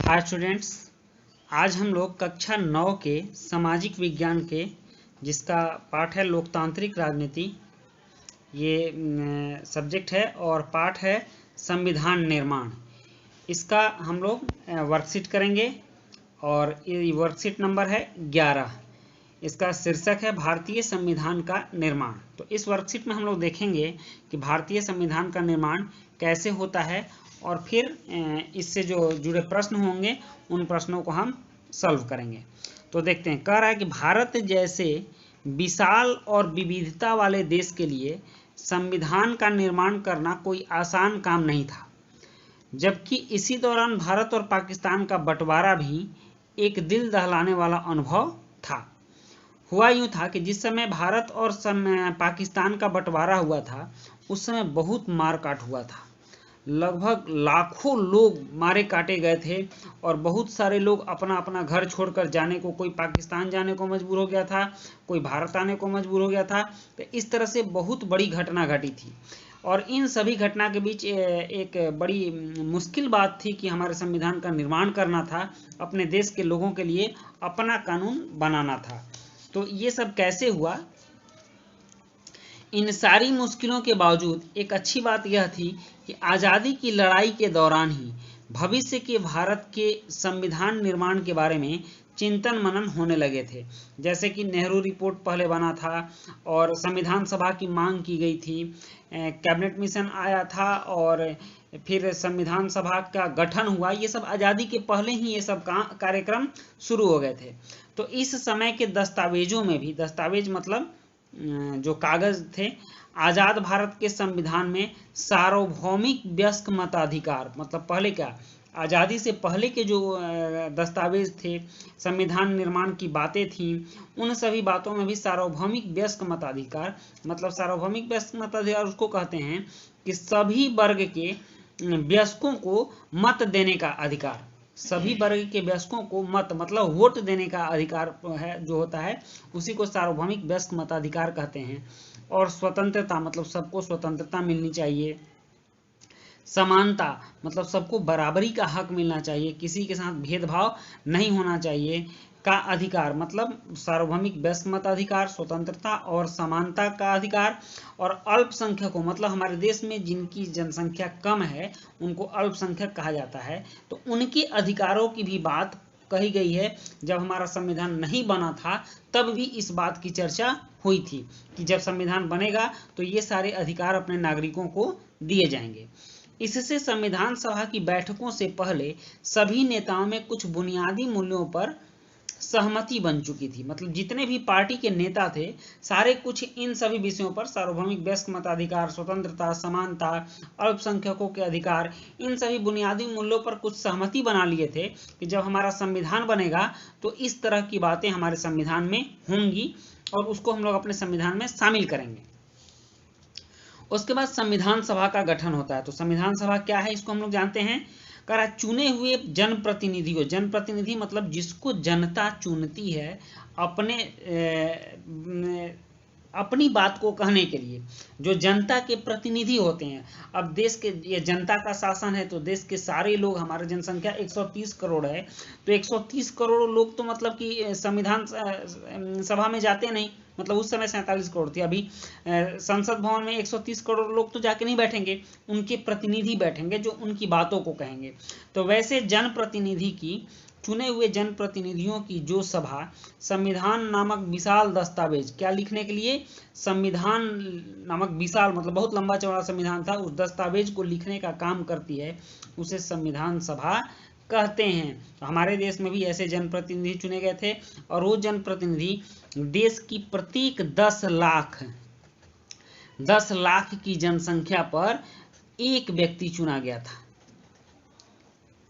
Hi students, आज हम लोग कक्षा 9 के सामाजिक विज्ञान के जिसका पाठ है लोकतांत्रिक राजनीति, ये सब्जेक्ट है और पाठ है संविधान निर्माण। इसका हम लोग वर्कशीट करेंगे और ये वर्कशीट नंबर है 11। इसका शीर्षक है भारतीय संविधान का निर्माण। तो इस वर्कशीट में हम लोग देखेंगे कि भारतीय संविधान का निर्माण कैसे होता है और फिर इससे जो जुड़े प्रश्न होंगे उन प्रश्नों को हम सॉल्व करेंगे। तो देखते हैं, कह रहा है कि भारत जैसे विशाल और विविधता वाले देश के लिए संविधान का निर्माण करना कोई आसान काम नहीं था, जबकि इसी दौरान भारत और पाकिस्तान का बंटवारा भी एक दिल दहलाने वाला अनुभव था। हुआ यूं था कि जिस समय भारत और पाकिस्तान का बंटवारा हुआ था उस समय बहुत मारकाट हुआ था। लगभग लाखों लोग मारे काटे गए थे और बहुत सारे लोग अपना अपना घर छोड़कर जाने को, कोई पाकिस्तान जाने को मजबूर हो गया था, कोई भारत आने को मजबूर हो गया था। तो इस तरह से बहुत बड़ी घटना घटी थी और इन सभी घटना के बीच एक बड़ी मुश्किल बात थी कि हमारे संविधान का निर्माण करना था, अपने देश के लोगों के लिए अपना कानून बनाना था। तो ये सब कैसे हुआ? इन सारी मुश्किलों के बावजूद एक अच्छी बात यह थी कि आज़ादी की लड़ाई के दौरान ही भविष्य के भारत के संविधान निर्माण के बारे में चिंतन मनन होने लगे थे। जैसे कि नेहरू रिपोर्ट पहले बना था और संविधान सभा की मांग की गई थी, कैबिनेट मिशन आया था और फिर संविधान सभा का गठन हुआ। ये सब आज़ादी के पहले ही ये सब कार्यक्रम शुरू हो गए थे। तो इस समय के दस्तावेजों में भी, दस्तावेज मतलब जो कागज थे, आज़ाद भारत के संविधान में सार्वभौमिक वयस्क मताधिकार, मतलब पहले क्या, आज़ादी से पहले के जो दस्तावेज थे, संविधान निर्माण की बातें थीं, उन सभी बातों में भी सार्वभौमिक वयस्क मताधिकार, मतलब सार्वभौमिक वयस्क मताधिकार उसको कहते हैं कि सभी वर्ग के वयस्कों को मत देने का अधिकार, सभी वर्ग के वयस्कों को मत मतलब वोट देने का अधिकार है जो होता है, उसी को सार्वभौमिक वयस्क मताधिकार कहते हैं। और स्वतंत्रता मतलब सबको स्वतंत्रता मिलनी चाहिए। समानता मतलब सबको बराबरी का हक मिलना चाहिए, किसी के साथ भेदभाव नहीं होना चाहिए का अधिकार, मतलब सार्वभौमिक वयस्क मताधिकार, स्वतंत्रता और समानता का अधिकार। और अल्पसंख्यकों मतलब हमारे देश में जिनकी जनसंख्या कम है उनको अल्पसंख्यक कहा जाता है, तो उनके अधिकारों की भी बात कही गई है। जब हमारा संविधान नहीं बना था तब भी इस बात की चर्चा हुई थी कि जब संविधान बनेगा तो ये सारे अधिकार अपने नागरिकों को दिए जाएंगे। इससे संविधान सभा की बैठकों से पहले सभी नेताओं में कुछ बुनियादी मूल्यों पर सहमति बन चुकी थी, मतलब जितने भी पार्टी के नेता थे सारे कुछ इन सभी विषयों पर, सार्वभौमिक वयस्क मताधिकार, स्वतंत्रता, समानता, अल्पसंख्यकों के अधिकार, इन सभी बुनियादी मूल्यों पर कुछ सहमति बना लिए थे कि जब हमारा संविधान बनेगा तो इस तरह की बातें हमारे संविधान में होंगी और उसको हम लोग अपने संविधान में शामिल करेंगे। उसके बाद संविधान सभा का गठन होता है। तो संविधान सभा क्या है इसको हम लोग जानते हैं। करा चुने हुए जनप्रतिनिधियों, जनप्रतिनिधि मतलब जिसको जनता चुनती है अपनी बात को कहने के लिए, जो जनता के प्रतिनिधि होते हैं। अब देश के, ये जनता का शासन है तो देश के सारे लोग, हमारी जनसंख्या 130 करोड़ है, तो 130 करोड़ लोग तो मतलब कि संविधान सभा में जाते नहीं, मतलब उस समय 47 करोड़ थी, अभी संसद भवन में 130 करोड़ लोग तो जाके नहीं बैठेंगे, उनके प्रतिनिधि बैठेंगे जो उनकी बातों को कहेंगे। तो वैसे जनप्रतिनिधि की, चुने हुए जनप्रतिनिधियों की जो सभा संविधान नामक विशाल दस्तावेज, क्या लिखने के लिए, संविधान नामक विशाल मतलब बहुत लंबा चौड़ा संविधान था, उस दस्तावेज को लिखने का काम करती है, उसे संविधान सभा कहते हैं। तो हमारे देश में भी ऐसे जनप्रतिनिधि चुने गए थे और वो जनप्रतिनिधि देश की प्रत्येक 10 लाख की जनसंख्या पर एक व्यक्ति चुना गया था,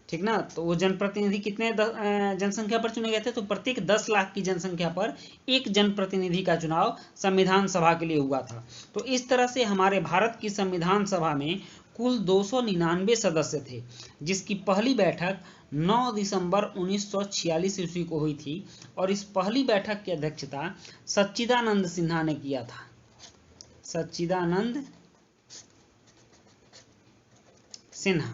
ठीक ना। तो वो जनप्रतिनिधि कितने जनसंख्या पर चुने गए थे, तो प्रत्येक 10 लाख की जनसंख्या पर एक जनप्रतिनिधि का चुनाव संविधान सभा के लिए हुआ था। तो इस तरह से हमारे भारत की संविधान सभा में कुल 299 सदस्य थे, जिसकी पहली बैठक 9 दिसंबर 1946 ईस्वी को हुई थी और इस पहली बैठक की अध्यक्षता सच्चिदानंद सिन्हा ने किया था। सच्चिदानंद सिन्हा,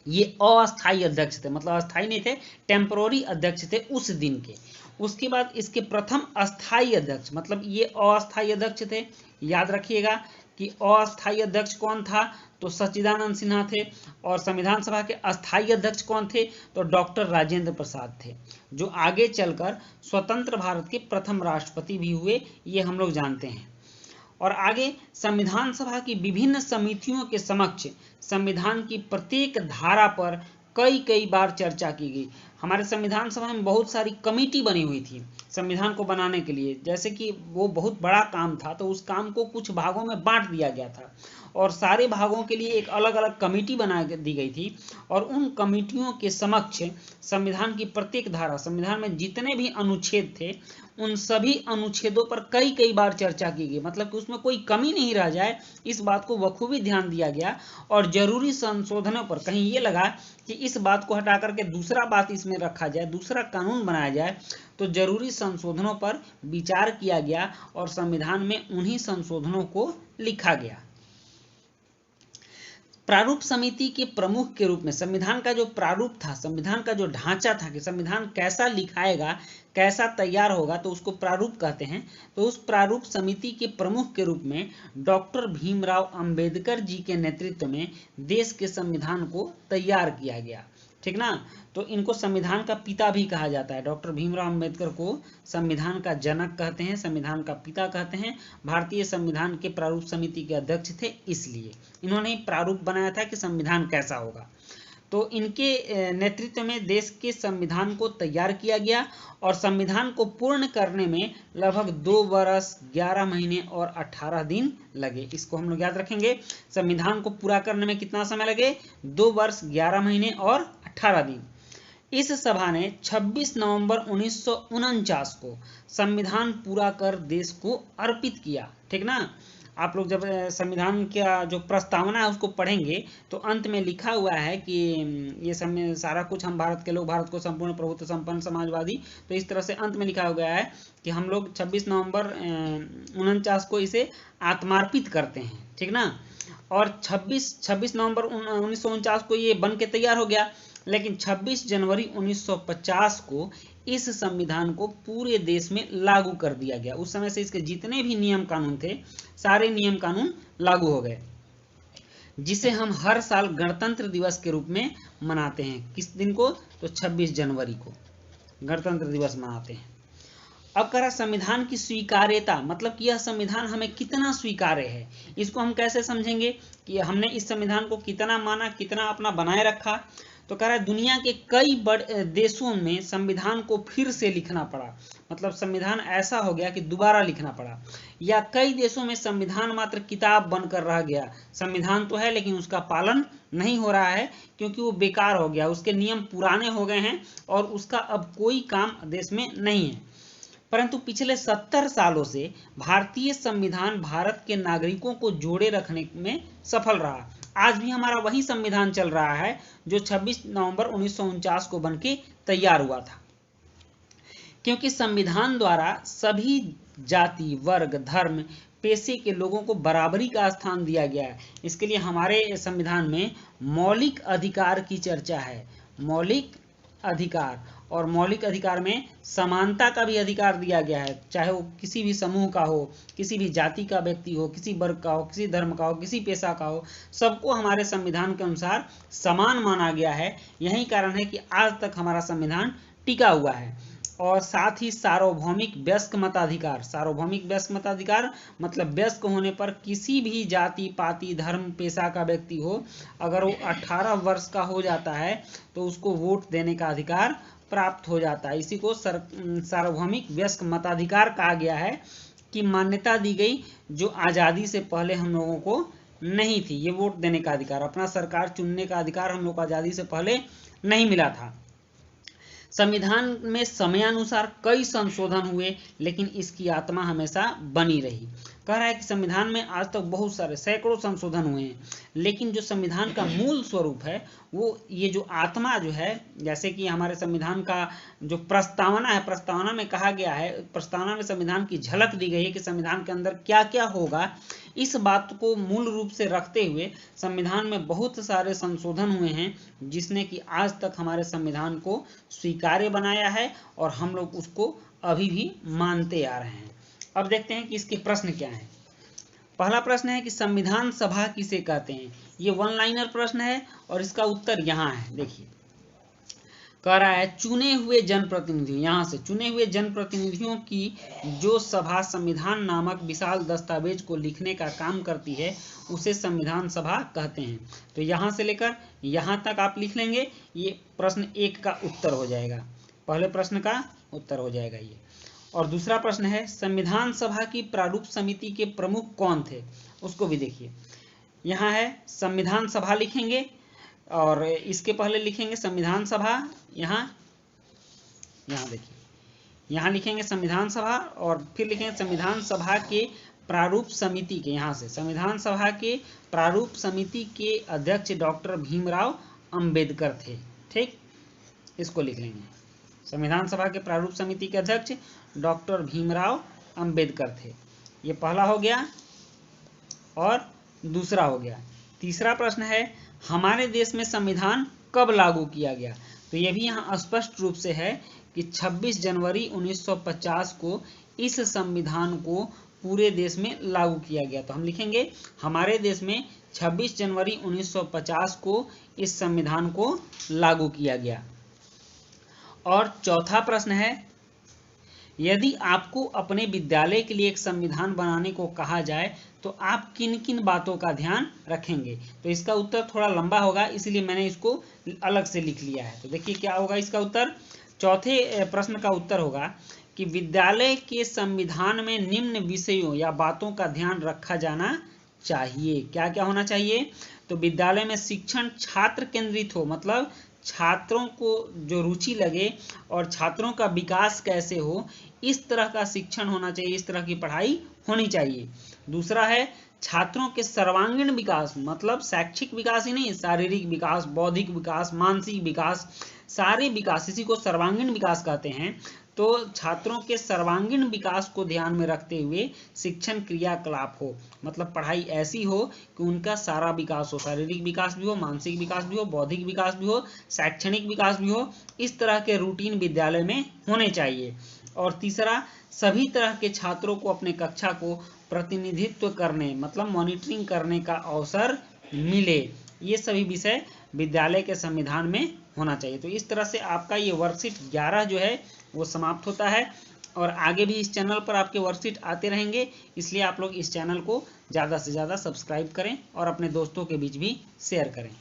ये अस्थायी अध्यक्ष थे, मतलब अस्थायी नहीं थे, टेम्पररी अध्यक्ष थे उस दिन के। उसके बाद इसके प्रथम अस्थायी अध्यक्ष, मतलब ये अस्थायी अध्यक्ष थे। याद रखिएगा कि अस्थायी अध्यक्ष कौन था, तो सच्चिदानंद सिन्हा थे। और संविधान सभा के अस्थायी अध्यक्ष कौन थे, तो डॉक्टर राजेंद्र प्रसाद थे, जो आगे चलकर स्वतंत्र भारत के प्रथम राष्ट्रपति भी हुए, ये हम लोग जानते हैं। और आगे संविधान सभा की विभिन्न समितियों के समक्ष संविधान की प्रत्येक धारा पर कई बार चर्चा की गई। हमारे संविधान सभा में बहुत सारी कमेटी बनी हुई थी संविधान को बनाने के लिए, जैसे कि वो बहुत बड़ा काम था तो उस काम को कुछ भागों में बांट दिया गया था और सारे भागों के लिए एक अलग अलग कमेटी बना दी गई थी। और उन कमेटियों के समक्ष संविधान की प्रत्येक धारा, संविधान में जितने भी अनुच्छेद थे उन सभी अनुच्छेदों पर कई बार चर्चा की गई, मतलब कि उसमें कोई कमी नहीं रह जाए, इस बात को बखूबी ध्यान दिया गया। और जरूरी संशोधनों पर, कहीं ये लगा कि इस बात को हटा करके दूसरा बात इसमें रखा जाए, दूसरा कानून बनाया जाए, तो जरूरी संशोधनों पर विचार किया गया और संविधान में उन्हीं संशोधनों को लिखा गया। प्रारूप समिति के प्रमुख के रूप में संविधान का जो प्रारूप था, संविधान का जो ढांचा था कि संविधान कैसा लिखाएगा, कैसा तैयार होगा, तो उसको प्रारूप कहते हैं। तो उस प्रारूप समिति के प्रमुख के रूप में डॉक्टर भीमराव अंबेडकर जी के नेतृत्व में देश के संविधान को तैयार किया गया, ठीक ना। तो इनको संविधान का पिता भी कहा जाता है। डॉक्टर भीमराव अंबेडकर को संविधान का जनक कहते हैं, संविधान का पिता कहते हैं। भारतीय संविधान के प्रारूप समिति के अध्यक्ष थे, इसलिए इन्होंने ही प्रारूप बनाया था कि संविधान कैसा होगा। तो इनके नेतृत्व में देश के संविधान को तैयार किया गया और संविधान को पूर्ण करने में लगभग 2 वर्ष 11 महीने और 18 दिन लगे। इसको हम लोग याद रखेंगे, संविधान को पूरा करने में कितना समय लगे, 2 वर्ष 11 महीने और 18 दिन। इस सभा ने 26 नवंबर 1949 को संविधान पूरा कर देश को अर्पित किया, ठीक ना। आप लोग जब संविधान का जो प्रस्तावना है उसको पढ़ेंगे तो अंत में लिखा हुआ है कि ये सारा कुछ हम भारत के लोग, भारत को संपूर्ण प्रभुत्व संपन्न समाजवादी, तो इस तरह से अंत में लिखा गया है कि हम लोग 26 नवंबर 49 को इसे आत्मार्पित करते हैं, ठीक ना। और 26 नवंबर 1949 को ये बन के तैयार हो गया, लेकिन 26 जनवरी 1950 को इस संविधान को पूरे देश में लागू कर दिया गया। उस समय से इसके जितने भी नियम कानून थे, सारे नियम कानून लागू हो गए, जिसे हम हर साल गणतंत्र दिवस के रूप में मनाते हैं। किस दिन को, तो 26 जनवरी को गणतंत्र दिवस मनाते हैं। अब कह रहा संविधान की स्वीकार्यता, मतलब कि यह संविधान हमें कितना स्वीकार्य है, इसको हम कैसे समझेंगे कि हमने इस संविधान को कितना माना, कितना अपना बनाए रखा। तो कह रहा है दुनिया के कई बड़े देशों में संविधान को फिर से लिखना पड़ा, मतलब संविधान ऐसा हो गया कि दोबारा लिखना पड़ा, या कई देशों में संविधान मात्र किताब बनकर रह गया। संविधान तो है लेकिन उसका पालन नहीं हो रहा है क्योंकि वो बेकार हो गया, उसके नियम पुराने हो गए हैं और उसका अब कोई काम देश में नहीं है। परंतु पिछले 70 सालों से भारतीय संविधान भारत के नागरिकों को जोड़े रखने में सफल रहा। आज भी हमारा वही संविधान चल रहा है जो 26 नवंबर 1949 को बनके तैयार हुआ था, क्योंकि संविधान द्वारा सभी जाति, वर्ग, धर्म, पेशे के लोगों को बराबरी का स्थान दिया गया है। इसके लिए हमारे संविधान में मौलिक अधिकार की चर्चा है, मौलिक अधिकार, और मौलिक अधिकार में समानता का भी अधिकार दिया गया है, चाहे वो किसी भी समूह का हो, किसी भी जाति का व्यक्ति हो, किसी वर्ग का हो, किसी धर्म का हो, किसी पेशा का हो, सबको हमारे संविधान के अनुसार समान माना गया है। यही कारण है कि आज तक हमारा संविधान टिका हुआ है। और साथ ही सार्वभौमिक वयस्क मताधिकार, सार्वभौमिक वयस्क मताधिकार मतलब वयस्क होने पर किसी भी जाति, पाति, धर्म, पेशा का व्यक्ति हो, अगर वो 18 वर्ष का हो जाता है तो उसको वोट देने का अधिकार प्राप्त हो जाता है। इसी को सार्वभौमिक वयस्क मताधिकार कहा गया है, कि मान्यता दी गई जो आज़ादी से पहले हम लोगों को नहीं थी। ये वोट देने का अधिकार, अपना सरकार चुनने का अधिकार हम लोग को आज़ादी से पहले नहीं मिला था। संविधान में समयानुसार कई संशोधन हुए, लेकिन इसकी आत्मा हमेशा बनी रही। कह रहा है कि संविधान में आज तक बहुत सारे सैकड़ों संशोधन हुए हैं, लेकिन जो संविधान का मूल स्वरूप है वो ये जो आत्मा जो है, जैसे कि हमारे संविधान का जो प्रस्तावना है, प्रस्तावना में कहा गया है, प्रस्तावना में संविधान की झलक दी गई है कि संविधान के अंदर क्या क्या होगा। इस बात को मूल रूप से रखते हुए संविधान में बहुत सारे संशोधन हुए हैं, जिसने कि आज तक हमारे संविधान को स्वीकार्य बनाया है और हम लोग उसको अभी भी मानते आ रहे हैं। अब देखते हैं कि इसके प्रश्न क्या हैं। पहला प्रश्न है कि संविधान सभा किसे कहते हैं। ये वन लाइनर प्रश्न है और इसका उत्तर यहाँ है। देखिए, कह रहा है चुने हुए जनप्रतिनिधियों, यहाँ से चुने हुए जनप्रतिनिधियों की जो सभा संविधान नामक विशाल दस्तावेज को लिखने का काम करती है उसे संविधान सभा कहते हैं। तो यहाँ से लेकर यहाँ तक आप लिख लेंगे, ये प्रश्न 1 का उत्तर हो जाएगा, पहले प्रश्न का उत्तर हो जाएगा ये। और दूसरा प्रश्न है संविधान सभा की प्रारूप समिति के प्रमुख कौन थे, उसको भी देखिए। यहाँ है संविधान सभा लिखेंगे और इसके पहले लिखेंगे संविधान सभा, यहाँ देखिए, यहाँ लिखेंगे संविधान सभा और फिर लिखेंगे संविधान सभा के प्रारूप समिति के, यहाँ से संविधान सभा के प्रारूप समिति के अध्यक्ष डॉक्टर भीमराव अंबेडकर थे। ठीक, इसको लिख लेंगे, संविधान सभा के प्रारूप समिति के अध्यक्ष डॉक्टर भीमराव अंबेडकर थे। ये पहला हो गया और दूसरा हो गया। तीसरा प्रश्न है हमारे देश में संविधान कब लागू किया गया। तो ये भी यहाँ स्पष्ट रूप से है कि 26 जनवरी 1950 को इस संविधान को पूरे देश में लागू किया गया। तो हम लिखेंगे हमारे देश में 26 जनवरी 1950 को इस संविधान को लागू किया गया। और चौथा प्रश्न है यदि आपको अपने विद्यालय के लिए एक संविधान बनाने को कहा जाए तो आप किन किन बातों का ध्यान रखेंगे। तो इसका उत्तर थोड़ा लंबा होगा, इसलिए मैंने इसको अलग से लिख लिया है। तो देखिए क्या होगा इसका उत्तर। चौथे प्रश्न का उत्तर होगा कि विद्यालय के संविधान में निम्न विषयों या बातों का ध्यान रखा जाना चाहिए। क्या क्या होना चाहिए। तो विद्यालय में शिक्षण छात्र केंद्रित हो, मतलब छात्रों को जो रुचि लगे और छात्रों का विकास कैसे हो, इस तरह का शिक्षण होना चाहिए, इस तरह की पढ़ाई होनी चाहिए। दूसरा है छात्रों के सर्वांगीण विकास, मतलब शैक्षिक विकास ही नहीं, शारीरिक विकास, बौद्धिक विकास, मानसिक विकास, सारे विकास, इसी को सर्वांगीण विकास कहते हैं। तो छात्रों के सर्वांगीण विकास को ध्यान में रखते हुए शिक्षण क्रियाकलाप हो, मतलब पढ़ाई ऐसी हो कि उनका सारा विकास हो, शारीरिक विकास भी हो, मानसिक विकास भी हो, बौद्धिक विकास भी हो, शैक्षणिक विकास भी हो। इस तरह के रूटीन विद्यालय में होने चाहिए। और तीसरा, सभी तरह के छात्रों को अपने कक्षा को प्रतिनिधित्व करने, मतलब मॉनिटरिंग करने का अवसर मिले। ये सभी विषय विद्यालय के संविधान में होना चाहिए। तो इस तरह से आपका ये वर्कशीट 11 जो है वो समाप्त होता है। और आगे भी इस चैनल पर आपके वर्कशीट आते रहेंगे, इसलिए आप लोग इस चैनल को ज़्यादा से ज़्यादा सब्सक्राइब करें और अपने दोस्तों के बीच भी शेयर करें।